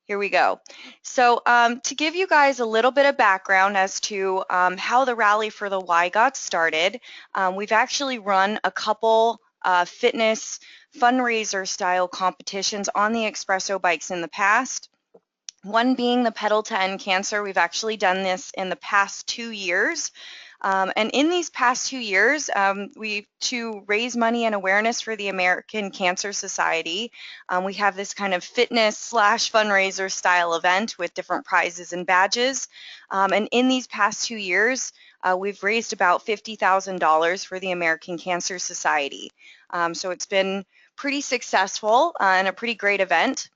Here we go. So to give you guys a little bit of background as to how the Rally for the Y got started, we've actually run a couple fitness fundraiser style competitions on the Espresso bikes in the past. One being the Pedal to End Cancer. We've actually done this in the past 2 years. And in these past 2 years, to raise money and awareness for the American Cancer Society, we have this kind of fitness slash fundraiser style event with different prizes and badges. And in these past 2 years, we've raised about $50,000 for the American Cancer Society. So it's been pretty successful and a pretty great event.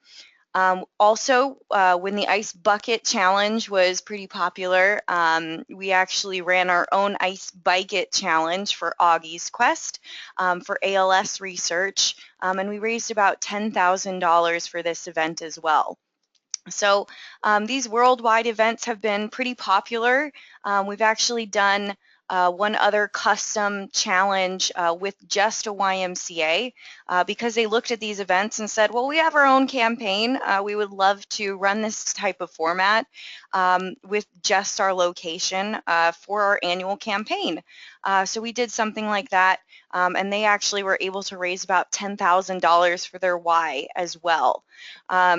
Also, when the Ice Bucket Challenge was pretty popular, we actually ran our own Ice Bucket Challenge for Augie's Quest for ALS research, and we raised about $10,000 for this event as well. So these worldwide events have been pretty popular. We've actually done one other custom challenge with just a YMCA because they looked at these events and said, well, we have our own campaign. We would love to run this type of format with just our location for our annual campaign. So we did something like that, and they actually were able to raise about $10,000 for their Y as well.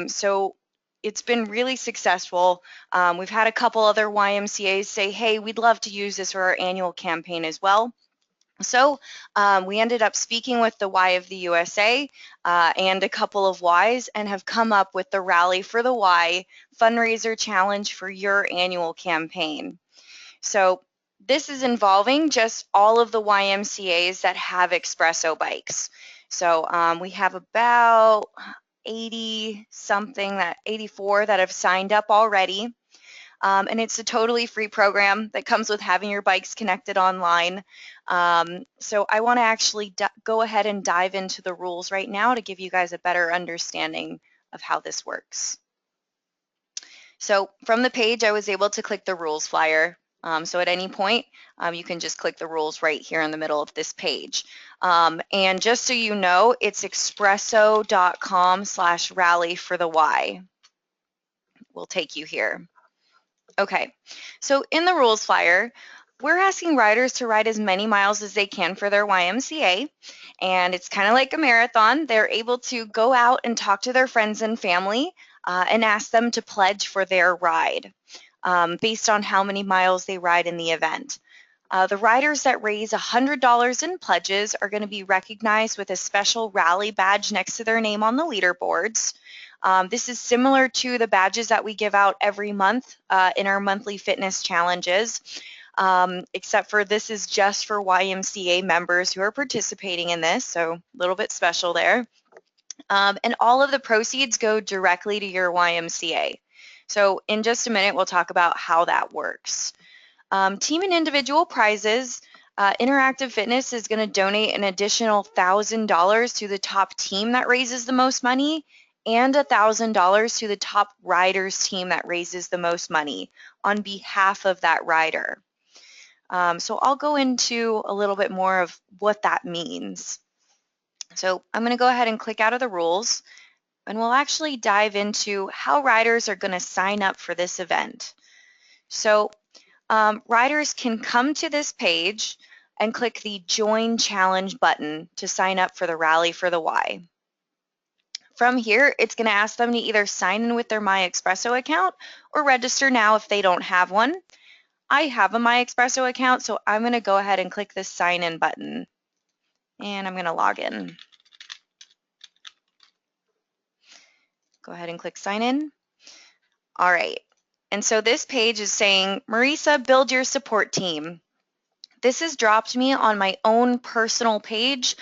So it's been really successful. We've had a couple other YMCAs say, hey, we'd love to use this for our annual campaign as well. So we ended up speaking with the Y of the USA and a couple of Ys and have come up with the Rally for the Y fundraiser challenge for your annual campaign. So this is involving just all of the YMCAs that have espresso bikes. So we have about 84 that have signed up already. And it's a totally free program that comes with having your bikes connected online. So I want to actually go ahead and dive into the rules right now to give you guys a better understanding of how this works. So from the page, I was able to click the rules flyer. So at any point, you can just click the rules right here in the middle of this page. And just so you know, it's espresso.com/rally for the Y. We'll take you here. Okay, so in the rules flyer, we're asking riders to ride as many miles as they can for their YMCA. And it's kind of like a marathon. They're able to go out and talk to their friends and family and ask them to pledge for their ride based on how many miles they ride in the event. The riders that raise $100 in pledges are going to be recognized with a special rally badge next to their name on the leaderboards. This is similar to the badges that we give out every month in our monthly fitness challenges, except for this is just for YMCA members who are participating in this, so a little bit special there. And all of the proceeds go directly to your YMCA. So in just a minute, we'll talk about how that works. Team and individual prizes. Interactive Fitness is going to donate an additional $1,000 to the top team that raises the most money and $1,000 to the top rider's team that raises the most money on behalf of that rider. So I'll go into a little bit more of what that means. So I'm going to go ahead and click out of the rules, and we'll actually dive into how riders are going to sign up for this event. So riders can come to this page and click the Join Challenge button to sign up for the Rally for the Y. From here, it's going to ask them to either sign in with their MyEspresso account or register now if they don't have one. I have a MyEspresso account, so I'm going to go ahead and click this Sign In button. And I'm going to log in. Go ahead and click Sign In. All right. And so this page is saying, Marisa, build your support team. This has dropped me on my own personal page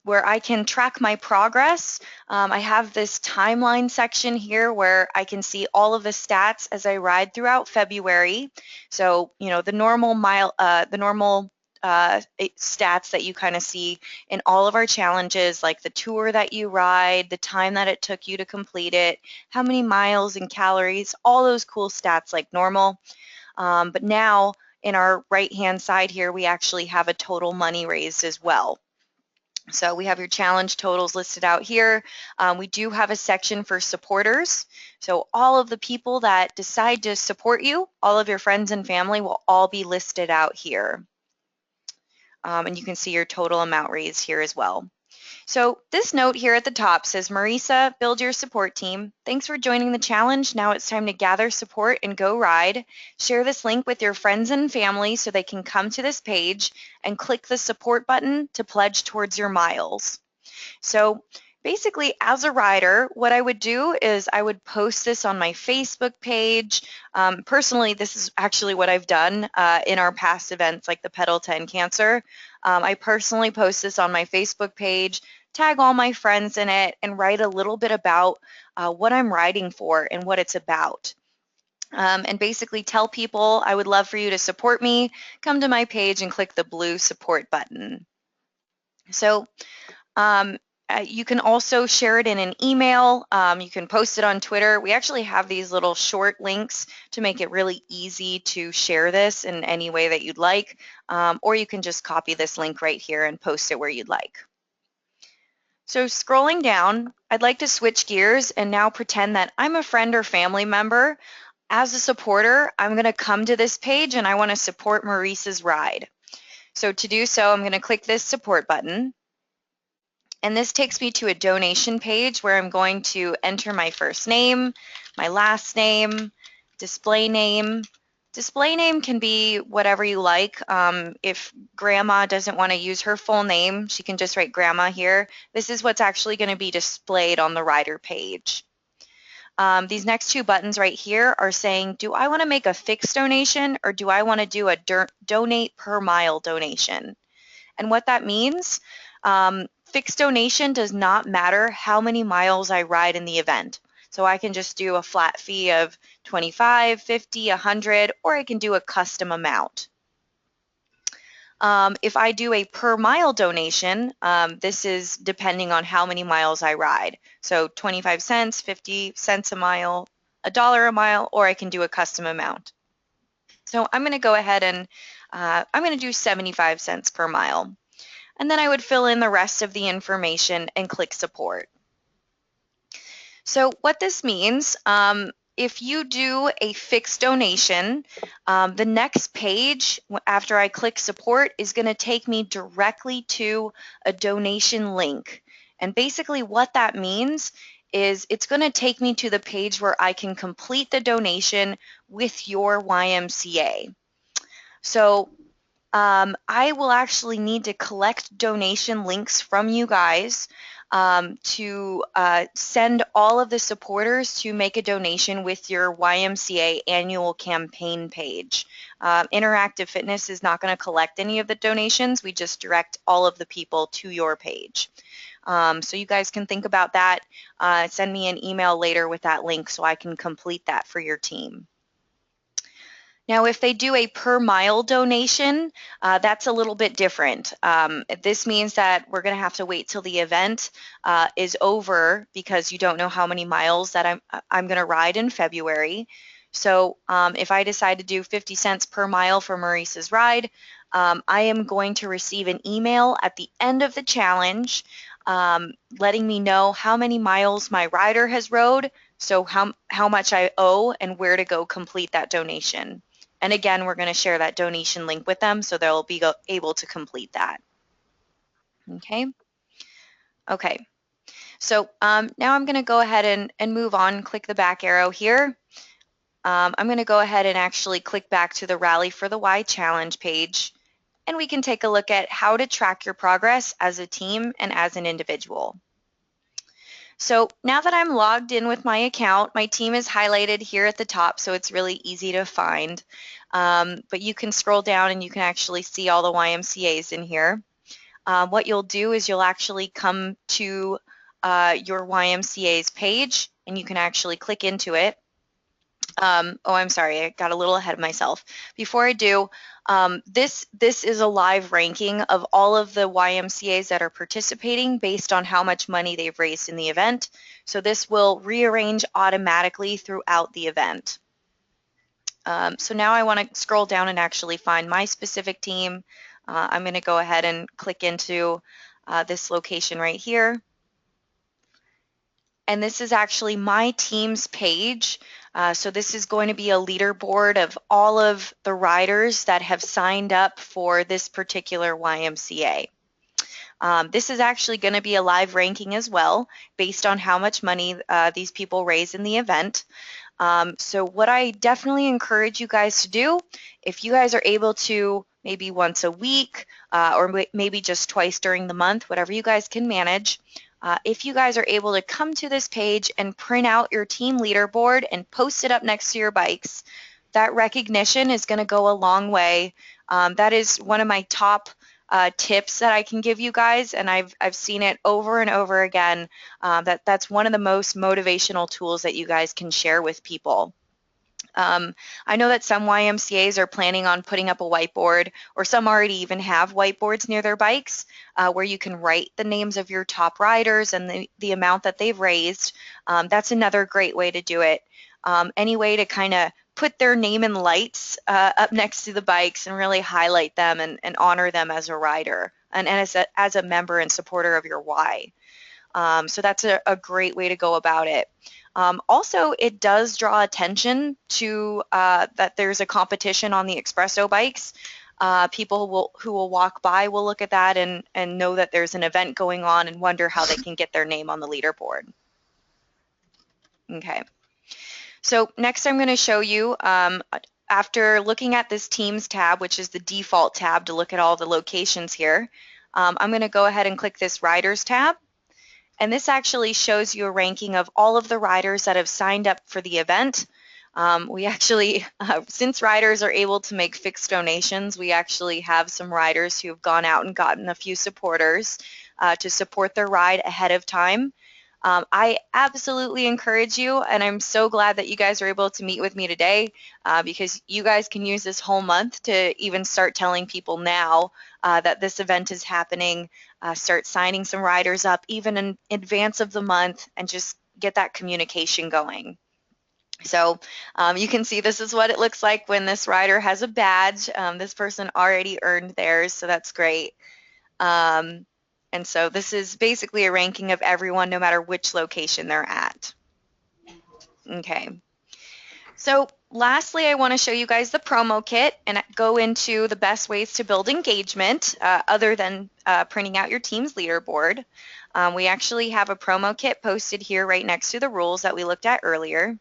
where I can track my progress. I have this timeline section here where I can see all of the stats as I ride throughout February. So, you know, the normal stats that you kind of see in all of our challenges, like the tour that you ride, the time that it took you to complete it, how many miles and calories, all those cool stats like normal. But now in our right-hand side here, we actually have a total money raised as well. So we have your challenge totals listed out here. We do have a section for supporters. So all of the people that decide to support you, all of your friends and family will all be listed out here. And you can see your total amount raised here as well. So this note here at the top says, Marisa, build your support team. Thanks for joining the challenge. Now it's time to gather support and go ride. Share this link with your friends and family so they can come to this page and click the support button to pledge towards your miles. So basically, as a rider, what I would do is I would post this on my Facebook page. Personally, this is actually what I've done in our past events like the Pedal 10 Cancer. I personally post this on my Facebook page, tag all my friends in it, and write a little bit about what I'm riding for and what it's about. And basically tell people I would love for you to support me. Come to my page and click the blue support button. So you can also share it in an email. You can post it on Twitter. We actually have these little short links to make it really easy to share this in any way that you'd like. Or you can just copy this link right here and post it where you'd like. So scrolling down, I'd like to switch gears and now pretend that I'm a friend or family member. As a supporter, I'm going to come to this page and I want to support Marisa's ride. So to do so, I'm going to click this support button. And this takes me to a donation page where I'm going to enter my first name, my last name, display name. Display name can be whatever you like. If grandma doesn't want to use her full name, she can just write grandma here. This is what's actually going to be displayed on the rider page. These next two buttons right here are saying, do I want to make a fixed donation or do I want to do a donate per mile donation? And what that means, fixed donation does not matter how many miles I ride in the event. So I can just do a flat fee of 25, 50, 100, or I can do a custom amount. If I do a per mile donation, this is depending on how many miles I ride. So 25 cents, 50 cents a mile, $1 a mile, or I can do a custom amount. So I'm going to go ahead and I'm going to do 75 cents per mile. And then I would fill in the rest of the information and click support. So what this means, if you do a fixed donation, the next page after I click support is going to take me directly to a donation link. And basically what that means is it's going to take me to the page where I can complete the donation with your YMCA. So I will actually need to collect donation links from you guys to send all of the supporters to make a donation with your YMCA annual campaign page. Interactive Fitness is not going to collect any of the donations. We just direct all of the people to your page. So you guys can think about that. Send me an email later with that link so I can complete that for your team. Now, if they do a per mile donation, that's a little bit different. This means that we're going to have to wait till the event is over because you don't know how many miles that I'm going to ride in February. So if I decide to do 50 cents per mile for Marisa's ride, I am going to receive an email at the end of the challenge letting me know how many miles my rider has rode, so how much I owe and where to go complete that donation. And again, we're going to share that donation link with them so they'll be able to complete that. Okay. Okay. So now I'm going to go ahead and move on, click the back arrow here. I'm going to go ahead and actually click back to the Rally for the Y challenge page, and we can take a look at how to track your progress as a team and as an individual. So now that I'm logged in with my account, my team is highlighted here at the top, so it's really easy to find. But you can scroll down and you can actually see all the YMCAs in here. What you'll do is you'll actually come to your YMCA's page and you can actually click into it. Oh, I'm sorry, I got a little ahead of myself. Before I do, this is a live ranking of all of the YMCAs that are participating based on how much money they've raised in the event. So this will rearrange automatically throughout the event. So now I want to scroll down and actually find my specific team. I'm going to go ahead and click into this location right here. And this is actually my team's page. So this is going to be a leaderboard of all of the riders that have signed up for this particular YMCA. This is actually going to be a live ranking as well, based on how much money these people raise in the event. So what I definitely encourage you guys to do, if you guys are able to maybe once a week or maybe just twice during the month, whatever you guys can manage, if you guys are able to come to this page and print out your team leaderboard and post it up next to your bikes, that recognition is going to go a long way. That is one of my top tips that I can give you guys, and I've seen it over and over again. That's one of the most motivational tools that you guys can share with people. I know that some YMCAs are planning on putting up a whiteboard, or some already even have whiteboards near their bikes where you can write the names of your top riders and the amount that they've raised. That's another great way to do it. Any way to kind of put their name in lights up next to the bikes and really highlight them and honor them as a rider and as a member and supporter of your Y. So that's a great way to go about it. Also, it does draw attention to that there's a competition on the Espresso bikes. People who will walk by will look at that and know that there's an event going on and wonder how they can get their name on the leaderboard. Okay. So next I'm going to show you, after looking at this Teams tab, which is the default tab to look at all the locations here, I'm going to go ahead and click this Riders tab. And this actually shows you a ranking of all of the riders that have signed up for the event. We actually, since riders are able to make fixed donations, we actually have some riders who have gone out and gotten a few supporters to support their ride ahead of time. I absolutely encourage you, and I'm so glad that you guys are able to meet with me today because you guys can use this whole month to even start telling people now that this event is happening, start signing some riders up even in advance of the month and just get that communication going. So you can see this is what it looks like when this rider has a badge. This person already earned theirs, so that's great. And so this is basically a ranking of everyone no matter which location they're at. Okay. So lastly, I want to show you guys the promo kit and go into the best ways to build engagement other than printing out your team's leaderboard. We actually have a promo kit posted here right next to the rules that we looked at earlier.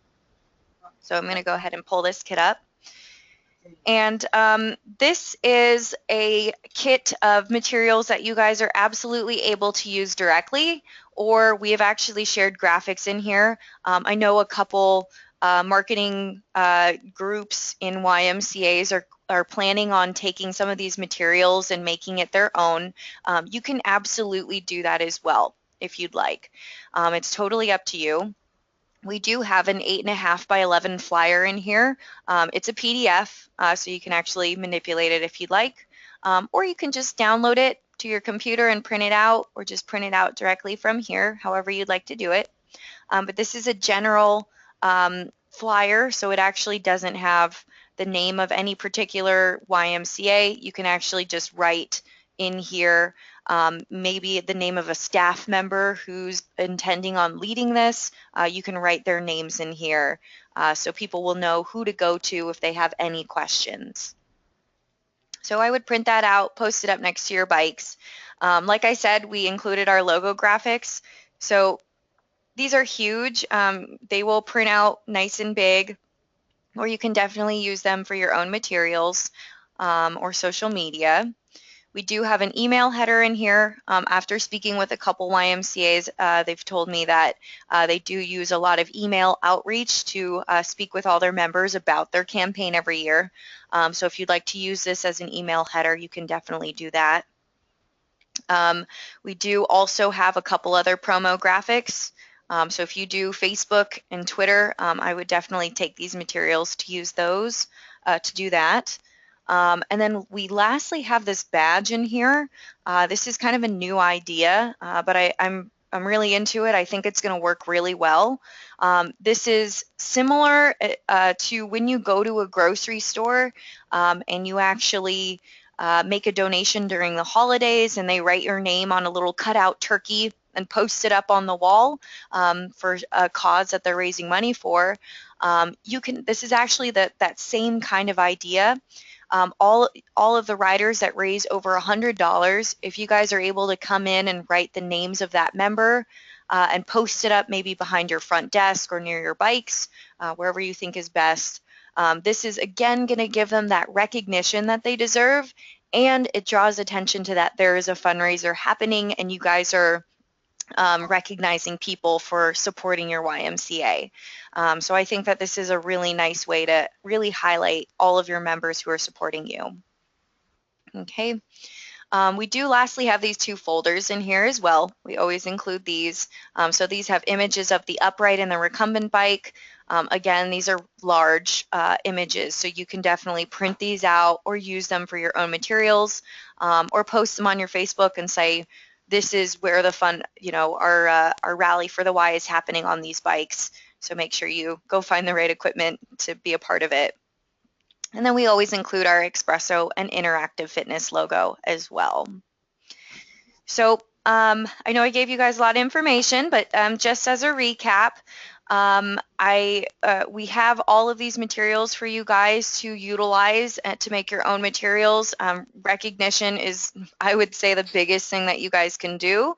So I'm going to go ahead and pull this kit up. And this is a kit of materials that you guys are absolutely able to use directly, or we have actually shared graphics in here. I know a couple marketing groups in YMCAs are planning on taking some of these materials and making it their own. You can absolutely do that as well if you'd like. It's totally up to you. We do have an 8.5 by 11 flyer in here. It's a PDF, so you can actually manipulate it if you'd like, or you can just download it to your computer and print it out, or just print it out directly from here, however you'd like to do it. But this is a general flyer, so it actually doesn't have the name of any particular YMCA. You can actually just write in here maybe the name of a staff member who's intending on leading this. You can write their names in here so people will know who to go to if they have any questions. So I would print that out, post it up next to your bikes. Like I said, we included our logo graphics. So these are huge. They will print out nice and big, or you can definitely use them for your own materials or social media. We do have an email header in here. After speaking with a couple YMCAs, they've told me that they do use a lot of email outreach to speak with all their members about their campaign every year. So if you'd like to use this as an email header, you can definitely do that. We do also have a couple other promo graphics. So if you do Facebook and Twitter, I would definitely take these materials to use those to do that. And then we lastly have this badge in here. This is kind of a new idea, but I'm really into it. I think it's going to work really well. This is similar to when you go to a grocery store and you actually make a donation during the holidays and they write your name on a little cutout turkey and post it up on the wall for a cause that they're raising money for. This is actually that same kind of idea. All of the riders that raise over $100, if you guys are able to come in and write the names of that member and post it up maybe behind your front desk or near your bikes, wherever you think is best. This is again going to give them that recognition that they deserve, and it draws attention to that there is a fundraiser happening and you guys are recognizing people for supporting your YMCA. So I think that this is a really nice way to really highlight all of your members who are supporting you. Okay. We do lastly have these two folders in here as well. We always include these. So these have images of the upright and the recumbent bike. Again, these are large images, so you can definitely print these out or use them for your own materials, or post them on your Facebook and say, this is where the fun, our rally for the Y is happening on these bikes. So make sure you go find the right equipment to be a part of it. And then we always include our espresso and interactive fitness logo as well. So I know I gave you guys a lot of information, but just as a recap, we have all of these materials for you guys to utilize to make your own materials. Recognition is, I would say, the biggest thing that you guys can do.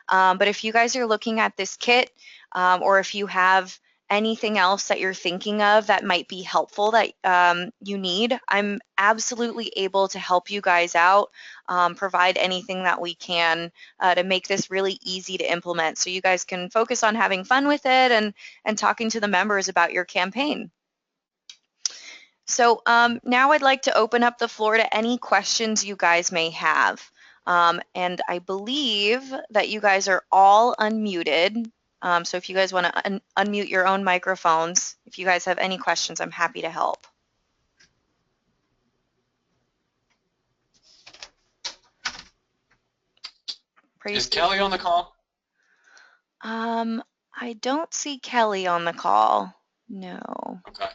But if you guys are looking at this kit, or if you have anything else that you're thinking of that might be helpful that you need, I'm absolutely able to help you guys out, provide anything that we can to make this really easy to implement so you guys can focus on having fun with it and talking to the members about your campaign. So now I'd like to open up the floor to any questions you guys may have. And I believe that you guys are all unmuted. So if you guys want to unmute your own microphones, if you guys have any questions, I'm happy to help. Is Kelly on the call? I don't see Kelly on the call. No. Okay.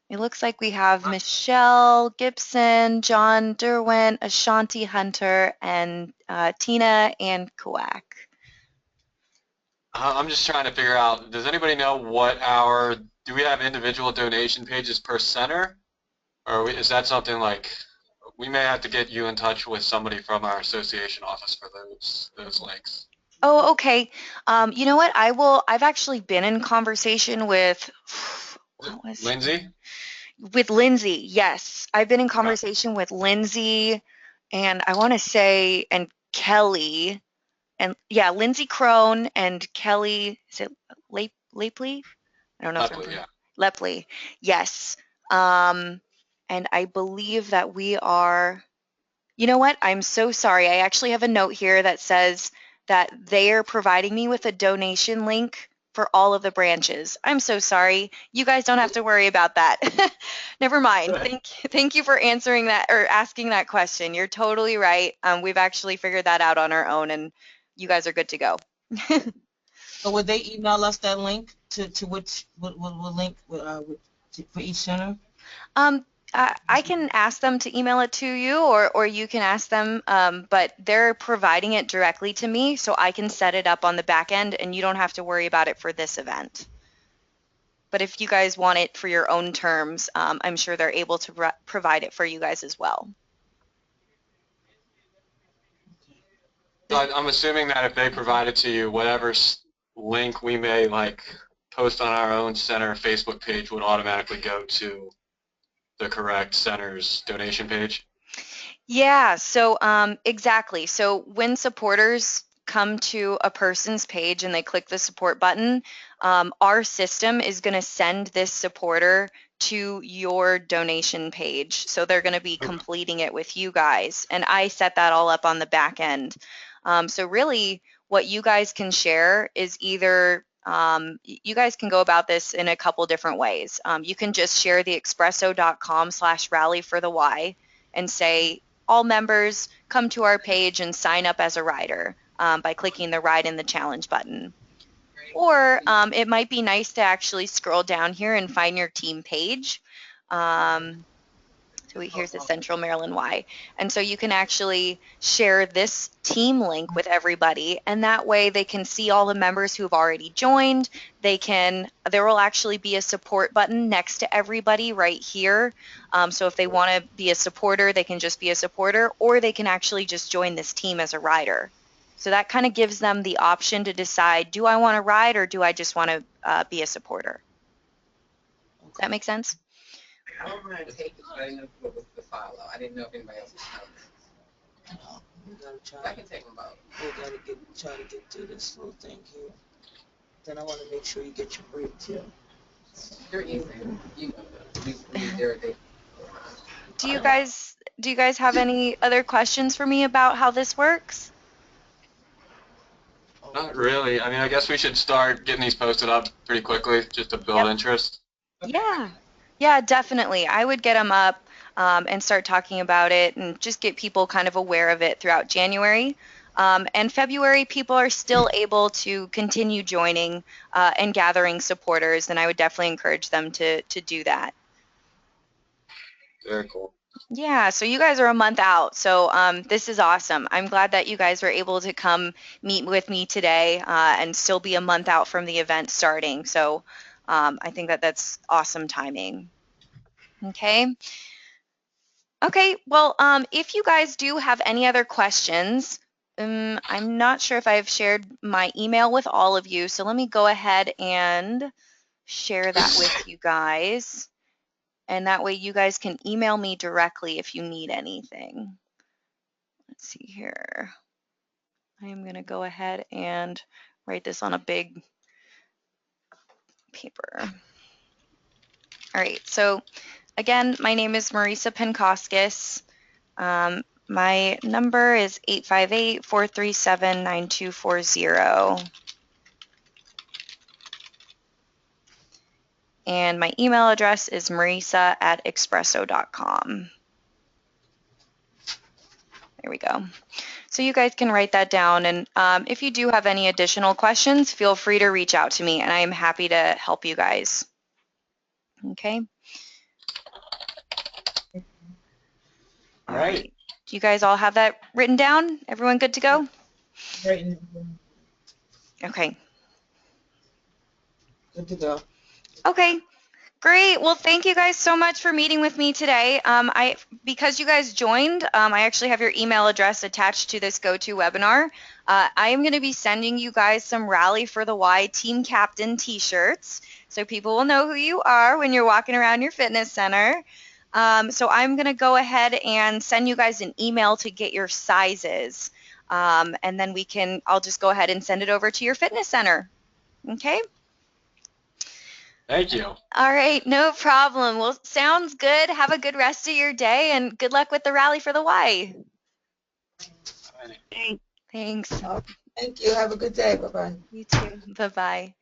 It looks like we have Michelle Gibson, John Derwent, Ashanti Hunter, and Tina and Kuwak. I'm just trying to figure out, does anybody know do we have individual donation pages per center? Or is that something like, we may have to get you in touch with somebody from our association office for those links. Oh, okay. You know what? I've actually been in conversation with, Lindsay? With Lindsay, yes. I've been in conversation with Lindsay and I want to say, and Kelly, and yeah, Lindsay Crone and Kelly, is it Lapley? I don't know. Lepley, yeah. Lepley, yes. And I believe that we are, you know what? I'm so sorry. I actually have a note here that says that they are providing me with a donation link for all of the branches. I'm so sorry. You guys don't have to worry about that. Never mind. Thank you for answering that or asking that question. You're totally right. We've actually figured that out on our own, and you guys are good to go. So would they email us that link to which what link for each center? I can ask them to email it to you, or you can ask them, but they're providing it directly to me, so I can set it up on the back end, and you don't have to worry about it for this event. But if you guys want it for your own terms, I'm sure they're able to provide it for you guys as well. I'm assuming that if they provide it to you, whatever link we may post on our own center Facebook page would automatically go to the correct center's donation page? Yeah, so exactly. So when supporters come to a person's page and they click the support button, our system is going to send this supporter to your donation page. So they're going to be completing it with you guys. And I set that all up on the back end. So really what you guys can share is either you guys can go about this in a couple different ways. You can just share the espresso.com/rally for the Y and say, all members come to our page and sign up as a rider by clicking the Ride in the Challenge button. Or it might be nice to actually scroll down here and find your team page. So here's the Central Maryland Y. And so you can actually share this team link with everybody, and that way they can see all the members who have already joined. There will actually be a support button next to everybody right here. So if they want to be a supporter, they can just be a supporter, or they can actually just join this team as a rider. So that kind of gives them the option to decide, do I want to ride or do I just want to be a supporter? Does that make sense? I don't mind taking, but I didn't know what was the follow. I didn't know if anybody else was coming. No, we gotta try. I can take them both. We gotta try to get through this little thing here. Then I want to make sure you get your break too. They're easy. They're Do you guys have any other questions for me about how this works? Not really. I mean, I guess we should start getting these posted up pretty quickly just to build interest. Yeah, definitely. I would get them up and start talking about it and just get people kind of aware of it throughout January. And February, people are still able to continue joining and gathering supporters, and I would definitely encourage them to do that. Very cool. Yeah, so you guys are a month out, so this is awesome. I'm glad that you guys were able to come meet with me today and still be a month out from the event starting. So I think that that's awesome timing. Okay. Okay, well, if you guys do have any other questions, I'm not sure if I've shared my email with all of you, so let me go ahead and share that with you guys. And that way you guys can email me directly if you need anything. Let's see here. I am going to go ahead and write this on a big paper. All right, so again, my name is Marisa Penkoskis. My number is 858-437-9240. And my email address is marisa@expresso.com. There we go. So you guys can write that down. And if you do have any additional questions, feel free to reach out to me, and I am happy to help you guys. Okay. All right. Do you guys all have that written down? Everyone good to go? Right. Okay. Good to go. Okay. Great. Well, thank you guys so much for meeting with me today. Because you guys joined, I actually have your email address attached to this GoToWebinar. I am going to be sending you guys some Rally for the Y Team Captain t-shirts, so people will know who you are when you're walking around your fitness center. So I'm going to go ahead and send you guys an email to get your sizes, and then I'll just go ahead and send it over to your fitness center. Okay? Thank you. All right, no problem. Well, sounds good. Have a good rest of your day, and good luck with the Rally for the Y. Thanks. Thank you. Have a good day. Bye-bye. You too. Bye-bye.